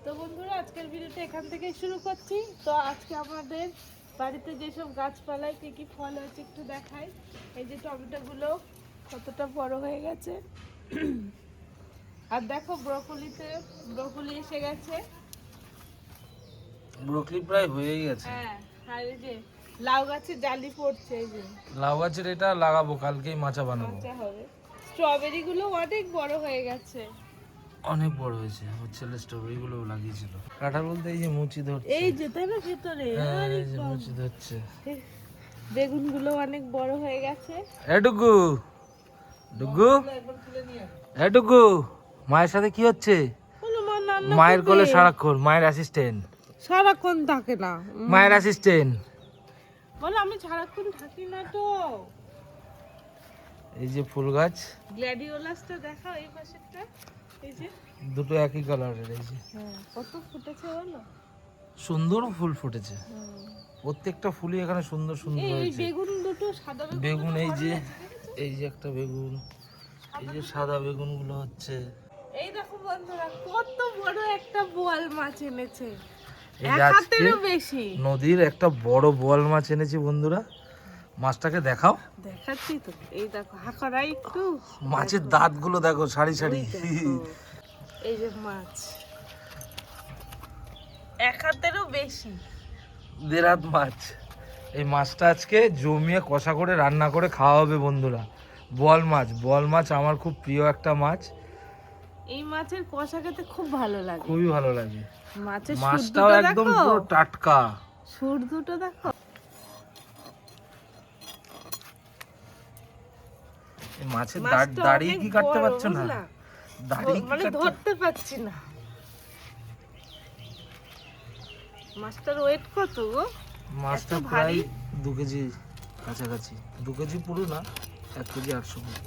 তো বন্ধুরা আজকের ভিডিওটা এখান থেকে শুরু করছি। তো আজকে আমাদের বাড়িতে যেসব গাছপালায় কি কি ফল হয়েছে একটু দেখাই। এই যে টমেটোগুলো কতটা বড় হয়ে গেছে, আর দেখো ব্রকলি এসে গেছে। ব্রোকলি প্রায় হয়েই গেছে। হ্যাঁ, আর এই যে লাউ গাছে জালি পড়ছে, এই যে লাউ গাছের এটা লাগাবো, কালকেই মাচা বানাবো। কাঁচা হবে। স্ট্রবেরি গুলো অনেক বড় হয়ে গেছে, অনেক বড় হয়েছে। আমার ছেলে স্ট্রবেরি গুলো লাগিয়েছিল। কাঁঠাল বলতে এই যে মুচি ধরছে, এই যে তাই না ভেতরে। হ্যাঁ, আরে এই যে বাবা। মুচি ধরছে। বেগুন গুলো অনেক বড় হয়ে গেছে। এটুকু ডুগু, এটুকু মায়ের সাথে কি হচ্ছে? বলো মা রান্না মায়ের করবে। কোলে সারাক্ষণ, মায়ের অ্যাসিস্ট্যান্ট, সারাক্ষণ থাকে না। মায়ের অ্যাসিস্ট্যান্ট। বলো আমি সারাক্ষণ থাকি না তো। এই যে ফুল গাছ, গ্ল্যাডিওলাসটা দেখাও এই পাশেরটা। এই যে দুটো একই কালারের। এই যে কত ফুটেছে বলো। সুন্দর ফুল ফুটেছে, প্রত্যেকটা ফুলই এখানে সুন্দর সুন্দর এই হয়েছে। বেগুন দুটো সাদা বেগুন দুটো এই বড় যে, হয়েছে, দেখেছো? এই যে একটা বেগুন, এই যে সাদা বেগুন গুলো হচ্ছে। এই দেখো বন্ধুরা কত বড় একটা বোয়াল মাছ এনেছে, এই এক যে আজকে হাতেরও বেশি। নদীর একটা বড় বোয়াল মাছ এনেছি বন্ধুরা। মাছটাকে দেখাও। দেখাচ্ছি তো, এই দেখো হাঁকড়াই একটু। মাছের দাঁত গুলো দেখো সারি সারি। ওই দেখো, এই যে মাছ এক হাতেরও বেশি। দেড় হাত মাছ। এই মাছটা আজকে জমিয়ে কষা করে রান্না করে খাওয়া হবে বন্ধুরা। বোয়াল মাছ, বোয়াল মাছ আমার খুব প্রিয় একটা মাছ। এই মাছের কষা খেতে খুব ভালো লাগে, খুবই ভালো লাগে। মাছের মাছটাও শুদ্ধটা একদম দেখো, পুরো টাটকা। সুর দুটো দেখো। এই মাছের মাছটা দাড়ি অনেক কি কাটতে বড়, পারছো না? বুঝলা? দাড়ি কি মানে কাটতে? ধরতে পারছি না। মাছটার ওয়েট কত গো? মাছটা এত প্রায় ভারী? 2 কেজি কাছাকাছি। 2 কেজি পুরো না, 1 কেজি 800 গ্রাম।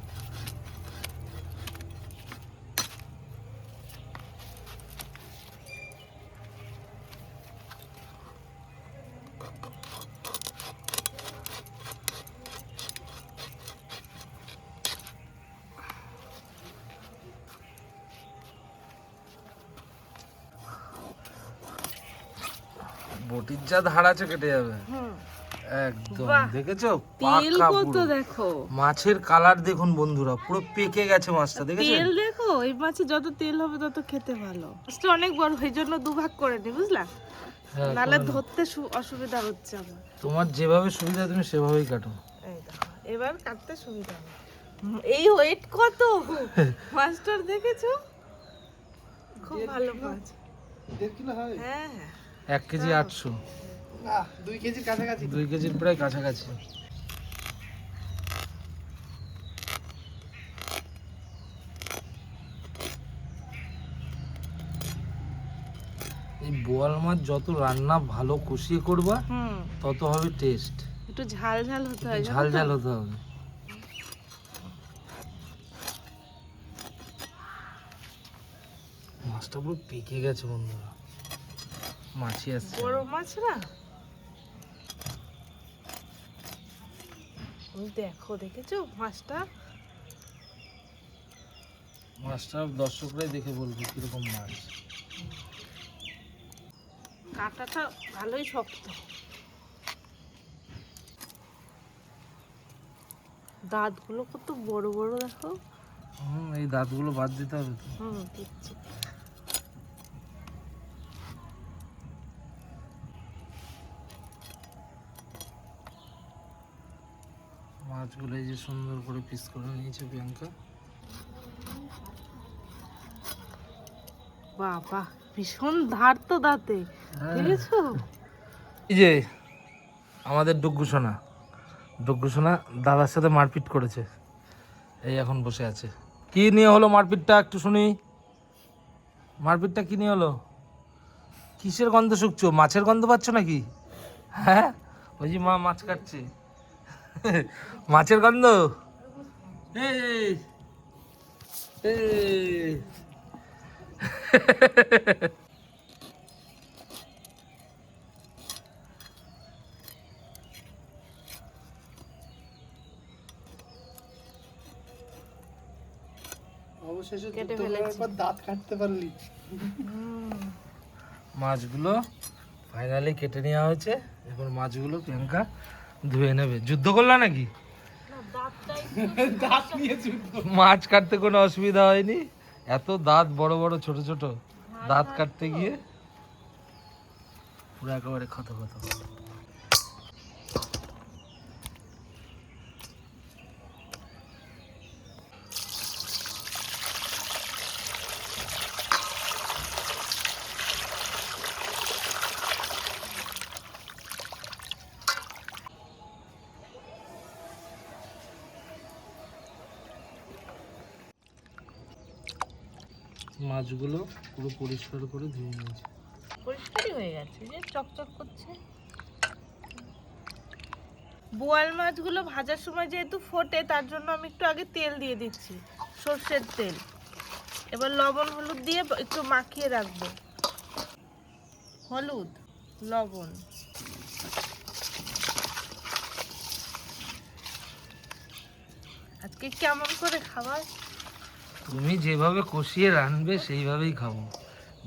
বটির যা ধার আছে কেটে যাবে একদম। বাহ, দেখেছো তেল পাকা কত পুরো। দেখো, মাছের কালার দেখুন বন্ধুরা, পুরো পেকে গেছে মাছটা, দেখেছেন? তেল দেখো। এই মাছে যত তেল হবে তত খেতে ভালো। মাছটা অনেক বড়, এই জন্য দুভাগ করে নি, বুঝলা? হ্যাঁ, নালে করে নাও। ধরতে অসুবিধা হচ্ছে আমার। তোমার যেভাবে সুবিধা তুমি সেভাবেই কাটো। এই দেখো, এবার কাটতে সুবিধা হবে। এই ওয়েট কত মাছটার, দেখেছো? খুব ভালো মাছ। 1.5 কিলো হয়? হ্যাঁ 1 কেজি 800, না 2 কেজির কাছাকাছি। 2 কেজির প্রায় কাছাকাছি। এই বোয়াল মাছ যত রান্না ভালো কষিয়ে করবা তত হবে টেস্ট। একটু ঝাল ঝাল হতে হয়, জানো ঝাল তো? ঝাল হতে হবে। মাছটা পুরো পেকে গেছে বন্ধুরা, মাছি আসছে। বড় মাছ না, ওই দেখো, দেখেছো মাছটা? মাছটা দর্শকরাই দেখে বলবে কিরকম মাছ। কাঁটাটা ভালোই শক্ত, দাঁতগুলো কত বড় বড় দেখো। এই দাঁতগুলো বাদ দিতে হবে তো। দিচ্ছি। মাছগুলো এই যে সুন্দর করে পিস করে নিয়েছে প্রিয়াঙ্কা। বাবা, ভীষণ ধার তো দাঁতে, দেখেছো? এই যে আমাদের ডুগ্গু সোনা দাদার সাথে মারপিট করেছে, এই এখন বসে আছে। কি নিয়ে হলো মারপিটটা একটু শুনি। মারপিটটা কি নিয়ে হলো? কিসের গন্ধ শুকছো? মাছের গন্ধ পাচ্ছ নাকি? হ্যাঁ, ওই যে মা মাছ কাটছে, মাছের গন্ধ। এই এই অবশেষে কেটে যুদ্ধ ফেলেছি। করার পর দাঁত কাটতে পারলি। মাছগুলো ফাইনালি কেটে নেওয়া হয়েছে। এবার মাছগুলো প্রিয়াঙ্কা ধুয়ে নেবে। যুদ্ধ করলা নাকি? দাঁত নিয়ে যুদ্ধ। মাছ কাটতে কোনো অসুবিধা হয়নি, এত দাঁত বড় বড় ছোট ছোট দাঁত কাটতে গিয়ে পুরো একেবারে ক্ষত ক্ষত। মাছগুলো পুরো পরিষ্কার করে ধুয়ে নিয়েছি। পরিষ্কারই হয়ে গেছে, যে চকচক করছে। বোয়াল মাছগুলো ভাজার সময় যেহেতু ফোটে, তার জন্য আমি একটু আগে তেল দিয়ে দিচ্ছি, সর্ষের তেল। এবার লবণ হলুদ দিয়ে একটু মাখিয়ে রাখবো। হলুদ, লবণ, আজকে কেমন করে খাবার? তুমি যেভাবে কষিয়ে রানবে সেইভাবেই খাবো,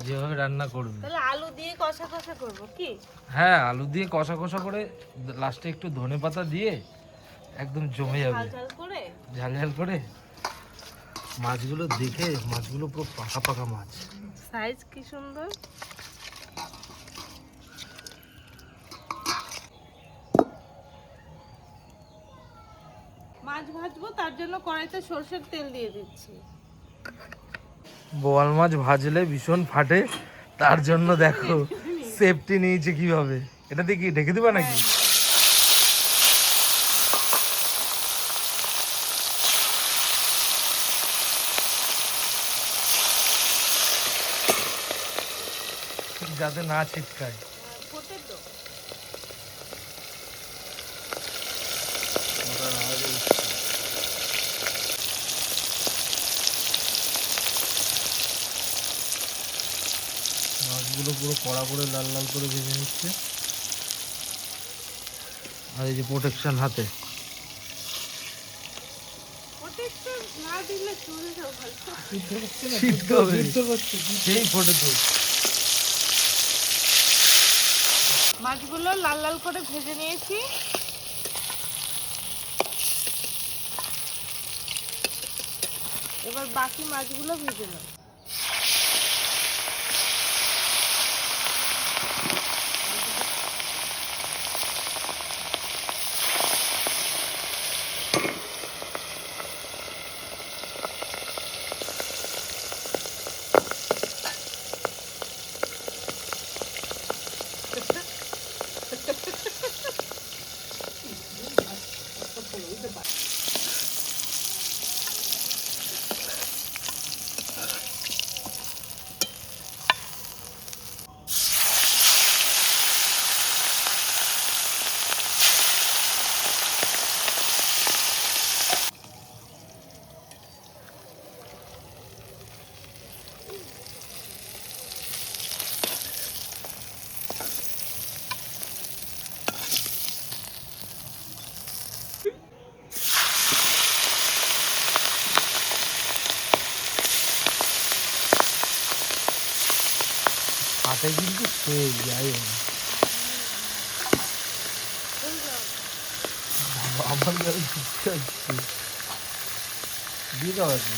যেভাবে রান্না করবে। তাহলে আলু দিয়ে কষা কষা করবো কি? হ্যাঁ, আলু দিয়ে কষা কষা করে লাস্টে একটু ধনেপাতা দিয়ে একদম জমে যাবে, ঝাল ঝাল করে। ঝাল ঝাল করে। মাছগুলো দেখে, মাছগুলো পুরো পাকা পাকা মাছ। সাইজ কি সুন্দর। মাছ ভাজবো, তার জন্য কড়াইতে সরষের তেল দিয়ে দিচ্ছি। বোয়াল মাছ ভাজলে ভীষণ ফাটে, তার জন্য দেখো সেফটি নিয়েছে কিভাবে। এটা দিয়ে কি ঢেকে দিবা নাকি? যাতে না ছিটকায়। ফোটে তো। মাছগুলো পুরো কড়া করে লাল লাল করে ভেজে নিচ্ছে। আর এই যে প্রোটেকশন হাতে, প্রোটেক্টর না দিলে চলে যাও ভাই। ছিটকে হবে, সেই ফোটেছে। মাছগুলো লাল লাল করে ভেজে নিয়েছি। এবার বাকি মাছগুলো ভেজে নেব। হাতে কিন্তু সেই যাই হোক। আমার গাড়ি ঢুকতে আসছে, দিয়ে দাও আর কি।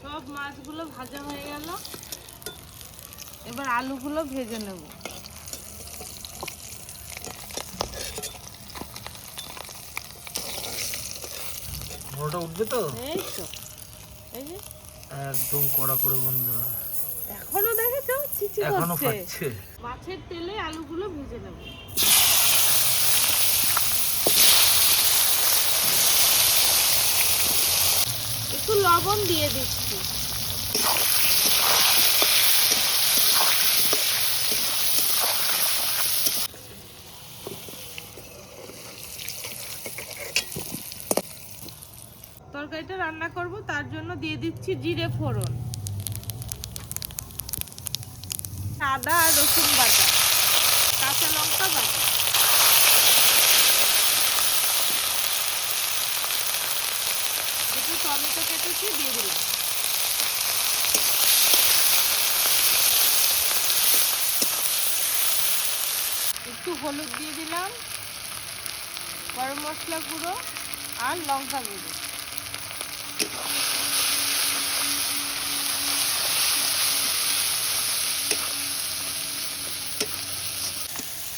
সব মাছগুলো ভাজা হয়ে গেল। এবার আলুগুলো ভেজে নেব। ওটা উঠবে তো? এই তো, এই যে একদম কড়া করে বন্ধুরা, এখনো দেখেছো চিচি এখনো করছে। পাচ্ছে। মাছের তেলে আলুগুলো ভেজে নেব। একটু লবণ দিয়ে দিচ্ছি। তরকারিটা রান্না করব, তার জন্য দিয়ে দিচ্ছি জিরে ফোড়ন, আদা আর রসুন বাটা, কাঁচা লঙ্কা বাটা। দুটো টমেটো কেটেছি দিয়ে দিলাম। একটু হলুদ দিয়ে দিলাম, গরম মশলা গুঁড়ো আর লঙ্কা গুঁড়ো।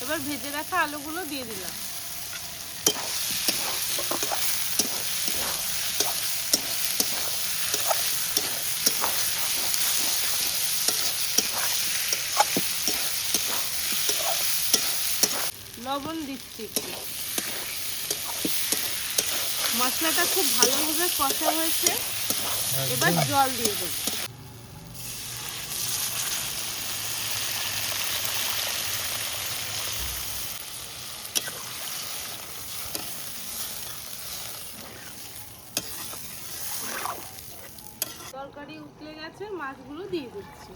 এবার ভেজে রাখা আলুগুলো দিয়ে দিলাম। লবণ দিচ্ছি একটু। মশলাটা খুব ভালোভাবে কষা হয়েছে, এবার জল দিয়ে দেবো। তরকারি উতলে গেছে, মাছগুলো দিয়ে দিচ্ছি।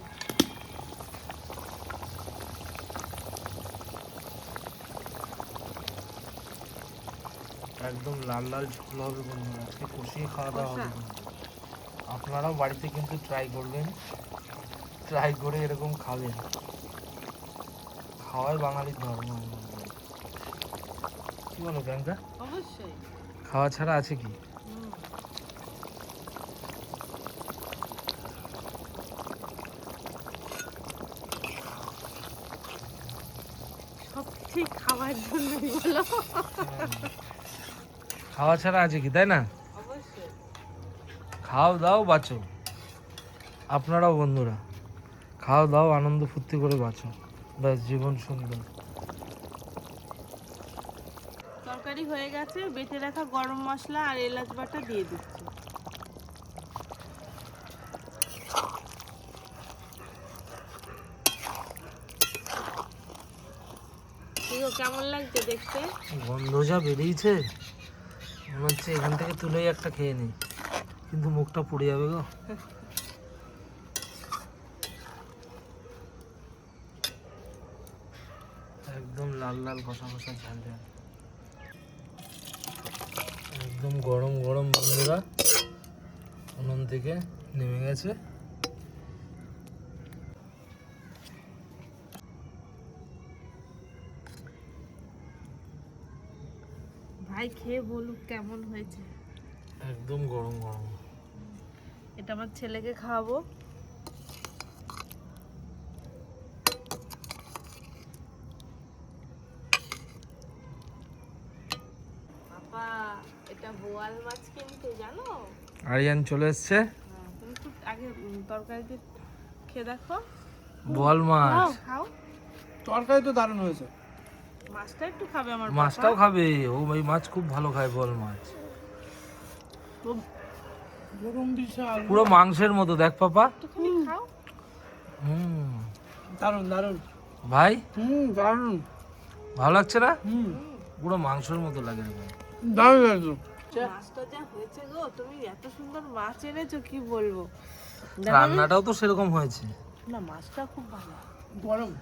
একদম লাল লাল ঝোল হবে বন্ধুরা, আজকে কষিয়ে খাওয়া দাওয়া হবে কিন্তু। আপনারাও বাড়িতে কিন্তু ট্রাই করবেন, ট্রাই করে এরকম খাবেন। খাওয়াই বাঙালির ধর্ম। কি বলো প্রিয়াঙ্কা? অবশ্যই। খাওয়া ছাড়া আছে কি? সব ঠিক খাওয়ার জন্যই বলো। খাওয়া ছাড়া আছে কি, তাই না? অবশ্যই। খাও দাও বাঁচো। আপনারাও বন্ধুরা খাও দাও, আনন্দ ফুর্তি করে বাঁচো, ব্যাস জীবন সুন্দর। তরকারি হয়ে গেছে, বেটে রাখা গরম মশলা আর এলাচ বাটা দিয়ে দিচ্ছি। কেমন লাগছে দেখতে? গন্ধ যা বেরিয়েছে, মনে হচ্ছে এখান থেকে তুলেই একটা খেয়ে নিই, কিন্তু মুখটা পুড়ে যাবে গো। একদম লাল লাল কষা কষা ঝাল ঝাল, একদম গরম গরম বন্ধুরা উনুন থেকে নেমে গেছে। ভাই খেয়ে বলুক কেমন হয়েছে। একদম গরম গরম। এটা আমার ছেলেকে খাওয়াবো। বাবা, এটা বোয়াল মাছ কিন্তু, জানো? আরিয়ান চলে এসছে। তুমি একটু আগে তরকারিতে খেয়ে দেখো। বোয়াল মাছ। খাও খাও। তরকারি তো দারুণ হয়েছে। মাছটা একটু খাবে আমার মাছটাও খাবে ও, এই মাছ খুব ভালো খায় বোয়াল মাছ। গরম বিশাল পুরো মাংসের মতো, দেখ পাপা। একটুখানি খাও। হুম দারুণ দারুণ। ভাই দারুণ। ভালো লাগছে না? পুরো মাংসের মতো লাগে রে ভাই। দারুণ একদম। মাছটা যা হয়েছে গো, তুমি এত সুন্দর মাছ এনেছো কি বলবো। রান্নাটাও তো সেরকম হয়েছে। না, মাছটা খুব ভালো। গরম।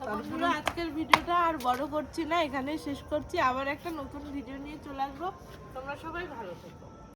বন্ধুরা, আজকের ভিডিওটা আর বড় করছি না, এখানে শেষ করছি। আবার একটা নতুন ভিডিও নিয়ে চলে আসবো। তোমরা সবাই ভালো থেকো।